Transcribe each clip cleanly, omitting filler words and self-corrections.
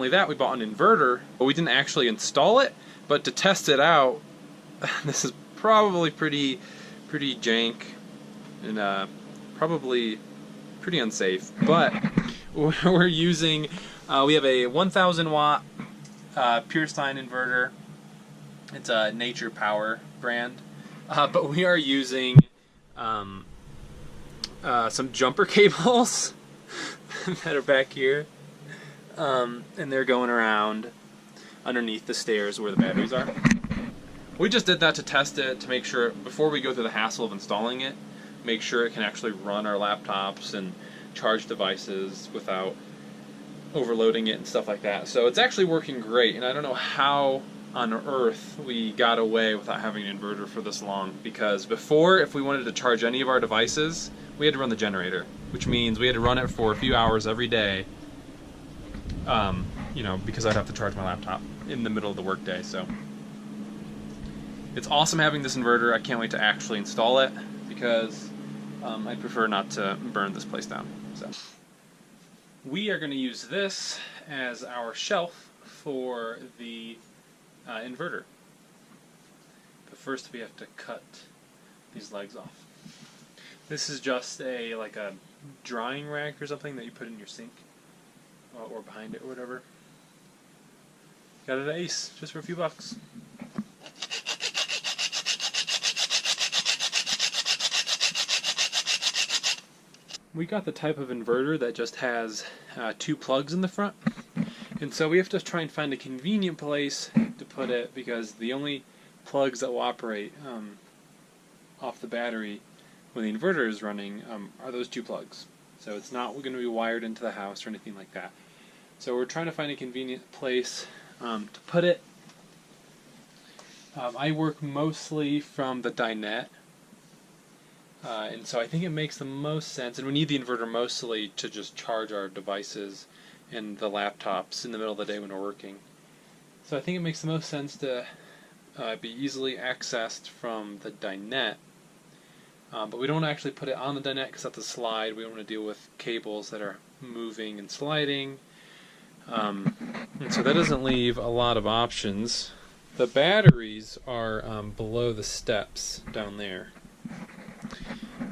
Only that, we bought an inverter, but we didn't actually install it. But to test it out, this is probably pretty jank and probably pretty unsafe. But we're using, we have a 1,000 watt Pure Sine inverter. It's a Nature Power brand, but we are using some jumper cables that are back here, and they're going around underneath the stairs where the batteries are. We just did that to test it, to make sure, before we go through the hassle of installing it, make sure it can actually run our laptops and charge devices without overloading it and stuff like that. So it's actually working great, and I don't know how on earth we got away without having an inverter for this long, because before, if we wanted to charge any of our devices, we had to run the generator, which means we had to run it for a few hours every day, you know, because I'd have to charge my laptop in the middle of the workday. So it's awesome having this inverter. I can't wait to actually install it, because I prefer not to burn this place down. So we are going to use this as our shelf for the inverter. But first we have to cut these legs off. This is just like a drying rack or something that you put in your sink or behind it or whatever. Got it at Ace just for a few bucks. We got the type of inverter that just has 2 plugs in the front, and so we have to try and find a convenient place to put it, because the only plugs that will operate off the battery when the inverter is running are those 2 plugs. So it's not going to be wired into the house or anything like that. So we're trying to find a convenient place to put it. I work mostly from the dinette. And so I think it makes the most sense, and we need the inverter mostly to just charge our devices and the laptops in the middle of the day when we're working. So I think it makes the most sense to be easily accessed from the dinette, but we don't actually put it on the dinette because that's a slide. We don't want to deal with cables that are moving and sliding, and so that doesn't leave a lot of options. The batteries are below the steps down there.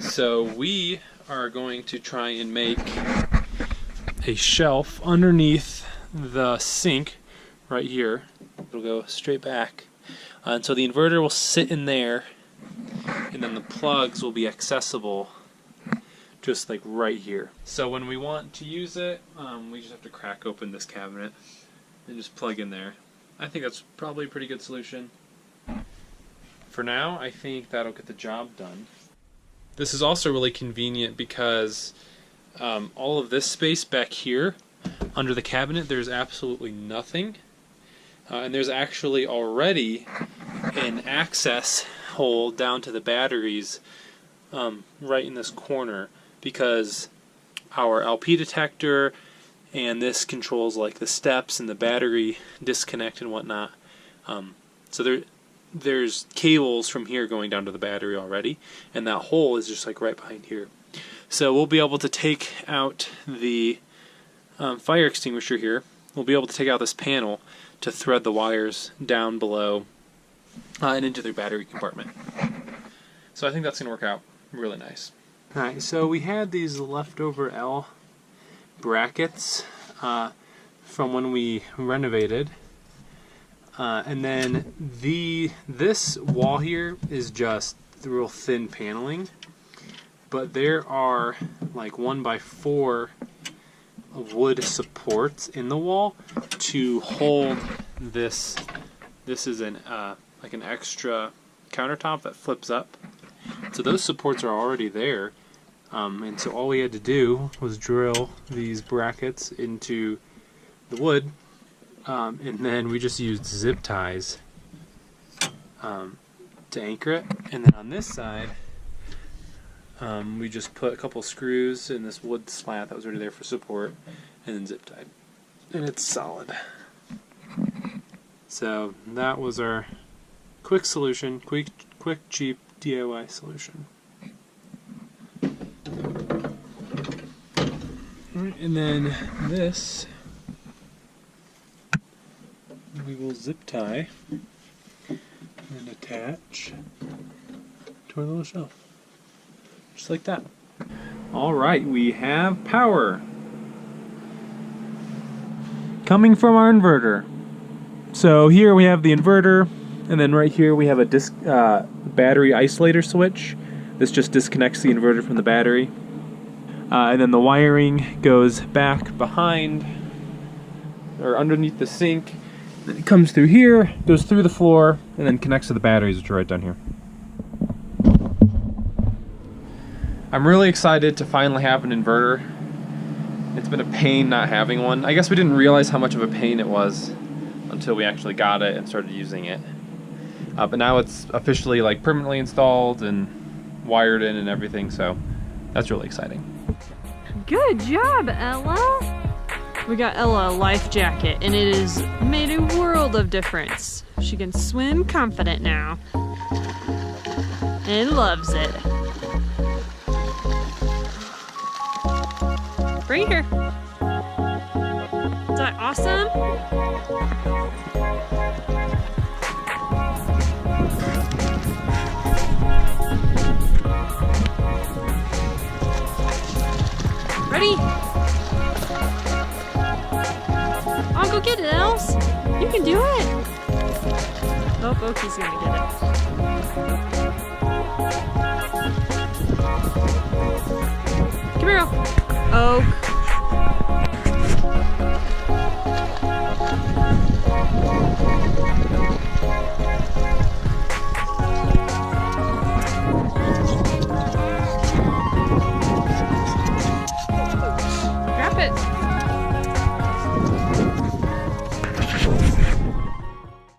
So we are going to try and make a shelf underneath the sink right here. It'll go straight back. And so the inverter will sit in there, and then the plugs will be accessible just like right here. So when we want to use it, we just have to crack open this cabinet and just plug in there. I think that's probably a pretty good solution. For now, I think that'll get the job done. This is also really convenient because all of this space back here under the cabinet, there's absolutely nothing. And there's actually already an access hole down to the batteries right in this corner, because our LP detector and this controls like the steps and the battery disconnect and whatnot. So there's cables from here going down to the battery already, and that hole is just like right behind here. So we'll be able to take out the fire extinguisher here. We'll be able to take out this panel to thread the wires down below and into the battery compartment. So I think that's going to work out really nice. Alright, so we had these leftover L brackets from when we renovated. And then this wall here is just the real thin paneling, but there are like 1x4 wood supports in the wall to hold this. This is like an extra countertop that flips up. So those supports are already there, and so all we had to do was drill these brackets into the wood. And then we just used zip ties to anchor it, and then on this side we just put a couple screws in this wood slat that was already there for support, and then zip tied, and it's solid. So that was our quick solution, quick cheap DIY solution. And then this we will zip tie and attach to our little shelf. Just like that. Alright, we have power coming from our inverter. So here we have the inverter, and then right here we have a battery isolator switch. This just disconnects the inverter from the battery. And then the wiring goes back behind, or underneath the sink. Then it comes through here, goes through the floor, and then connects to the batteries, which are right down here. I'm really excited to finally have an inverter. It's been a pain not having one. I guess we didn't realize how much of a pain it was until we actually got it and started using it. But now it's officially like permanently installed and wired in and everything, so that's really exciting. Good job, Ella! We got Ella a life jacket, and it has made a world of difference. She can swim confident now. And loves it. Bring her. Is that awesome? Ready? I'll go get it, Els. You can do it. Oh, Oki's gonna get it. Come here, Oak.